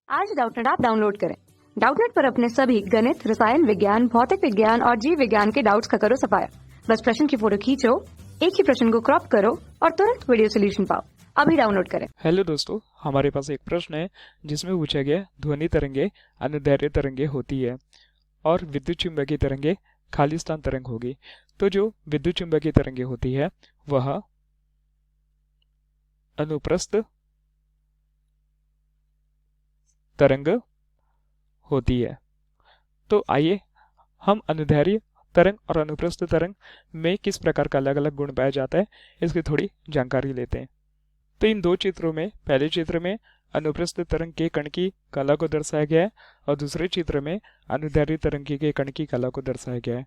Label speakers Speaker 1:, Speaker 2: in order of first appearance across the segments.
Speaker 1: आज Doubtnut app download करें। Doubtnut पर अपने सभी गणित, रसायन विज्ञान, भौतिक विज्ञान और जीव विज्ञान के डाउट्स का करो सफाया। बस प्रश्न की फोटो खींचो, एक ही प्रश्न को क्रॉप करो और तुरंत वीडियो सोल्यूशन पाओ। अभी डाउनलोड करें।
Speaker 2: हेलो दोस्तों, हमारे पास एक प्रश्न है जिसमें पूछा गया ध्वनि तरंगे अनुदैर्घ्य तरंगे होती है और विद्युत चुम्बकीय तरंगे खाली स्थान तरंग होगी। तो जो विद्युत चुम्बकीय तरंगे होती है वह अनुप्रस्थ तरंग होती है। तो आइए हम अनुदैर्घ्य तरंग और अनुप्रस्थ तरंग में किस प्रकार का अलग अलग गुण पाया जाता है इसकी थोड़ी जानकारी लेते हैं। तो इन दो चित्रों में, पहले चित्र में अनुप्रस्थ तरंग के कण की कला को दर्शाया गया है और दूसरे चित्र में अनुदैर्घ्य तरंग के कण की कला को दर्शाया गया है।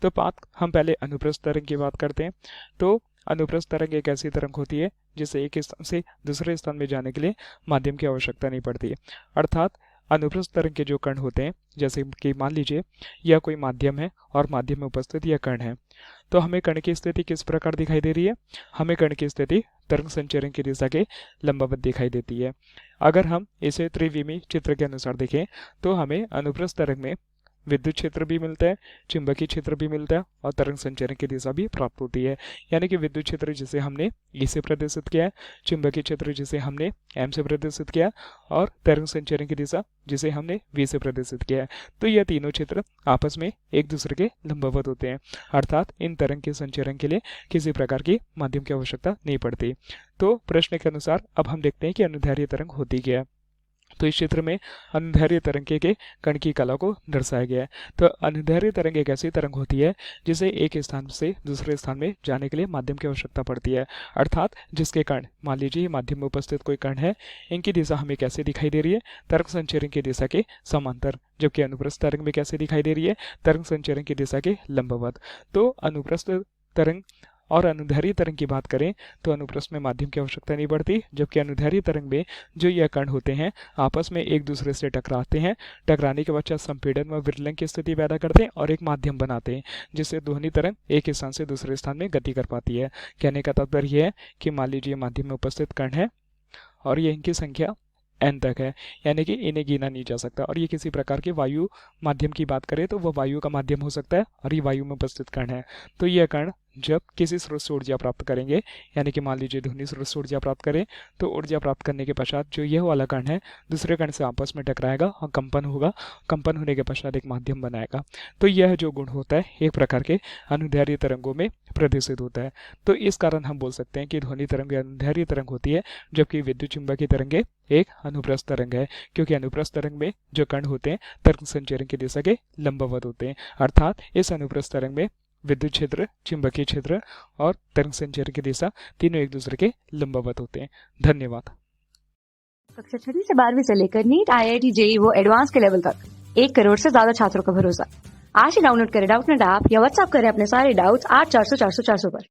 Speaker 2: तो हम पहले अनुप्रस्थ तरंग की बात करते हैं। तो अनुप्रस्थ तरंग एक ऐसी तरंग होती है जिसे एक स्थान से दूसरे स्थान में जाने के लिए माध्यम की आवश्यकता नहीं पड़ती। अर्थात अनुप्रस्थ तरंग के जो कण होते हैं, जैसे कि मान लीजिए यह कोई माध्यम है और माध्यम में उपस्थित यह कण है, तो हमें कण की स्थिति किस प्रकार दिखाई दे रही है? हमें कण की स्थिति तरंग संचरण की दिशा के लंबवत दिखाई देती है। अगर हम इसे त्रिविमीय चित्र के अनुसार देखें तो हमें अनुप्रस्थ तरंग में विद्युत क्षेत्र भी मिलता है, चुंबकीय क्षेत्र भी मिलता है और तरंग संचरण की दिशा भी प्राप्त होती है। यानी कि विद्युत क्षेत्र जिसे हमने ई से प्रदर्शित किया है, चुंबकीय क्षेत्र जिसे हमने एम से प्रदर्शित किया और तरंग संचरण की दिशा जिसे हमने वी से प्रदर्शित किया है। तो यह तीनों क्षेत्र आपस में एक दूसरे के लंबवत होते हैं। अर्थात इन तरंग के संचरण के लिए किसी प्रकार की माध्यम की आवश्यकता नहीं पड़ती। तो प्रश्न के अनुसार अब हम देखते हैं कि अनुदैर्घ्य तरंग होती क्या है। तो इस चित्र में अनुदैर्घ्य तरंग के कण की कला को दर्शाया गया है। तो अनुदैर्घ्य तरंग एक ऐसी तरंग होती है जिसे एक स्थान से दूसरे स्थान में जाने के लिए माध्यम की आवश्यकता पड़ती है। अर्थात जिसके कण, मान लीजिए माध्यम में उपस्थित कोई कण है, इनकी दिशा हमें कैसे दिखाई दे रही है? तरंग संचरण की दिशा के समांतर। जबकि अनुप्रस्थ तरंग में कैसे दिखाई दे रही है? तरंग संचरण की दिशा के लंबवत। तो अनुप्रस्थ तरंग और अनुदैर्घ्य तरंग की बात करें तो अनुप्रस्थ में माध्यम की आवश्यकता नहीं पड़ती, जबकि अनुदैर्घ्य तरंग में जो यह कण होते हैं आपस में एक दूसरे से टकराते हैं। टकराने के पश्चात संपीड़न व विरलन की स्थिति पैदा करते हैं और एक माध्यम बनाते हैं, जिससे ध्वनि तरंग एक स्थान से दूसरे स्थान में गति कर पाती है। कहने का तात्पर्य यह है कि मान लीजिए माध्यम में उपस्थित कण है और ये इनकी संख्या n तक है, यानी कि इन्हें गिना नहीं जा सकता। और ये किसी प्रकार के वायु माध्यम की बात करें तो वह वायु का माध्यम हो सकता है और ये वायु में उपस्थित कण है। तो यह कण जब किसी स्रोत से ऊर्जा प्राप्त करेंगे, यानी कि मान लीजिए ध्वनि स्रोत से ऊर्जा प्राप्त करें, तो ऊर्जा प्राप्त करने के पश्चात जो यह वाला कण है दूसरे कण से आपस में टकराएगा और कंपन होगा। कंपन होने के पश्चात एक माध्यम बनाएगा। तो यह जो गुण होता है एक प्रकार के अनुदैर्घ्य तरंगों में प्रदर्शित होता है। तो इस कारण हम बोल सकते हैं कि ध्वनि तरंग अनुदैर्घ्य तरंग होती है, जबकि विद्युत चुम्बकीय तरंगे एक अनुप्रस्थ तरंग है, क्योंकि अनुप्रस्थ तरंग में जो कण होते हैं तरंग संचरण की दिशा के लंबवत होते हैं। अर्थात इस अनुप्रस्थ तरंग में विद्युत क्षेत्र, चुंबकीय क्षेत्र और तरंग संचरण की दिशा तीनों एक दूसरे के लंबवत होते हैं। धन्यवाद।
Speaker 1: कक्षा 6 से 12वीं से लेकर नीट, IIT, JEE वो एडवांस के लेवल तक 1 करोड़ से ज्यादा छात्रों का भरोसा। आज ही डाउनलोड करें डाउटनेट ऐप या व्हाट्सएप करें अपने सारे डाउट्स 8400 400 400 पर।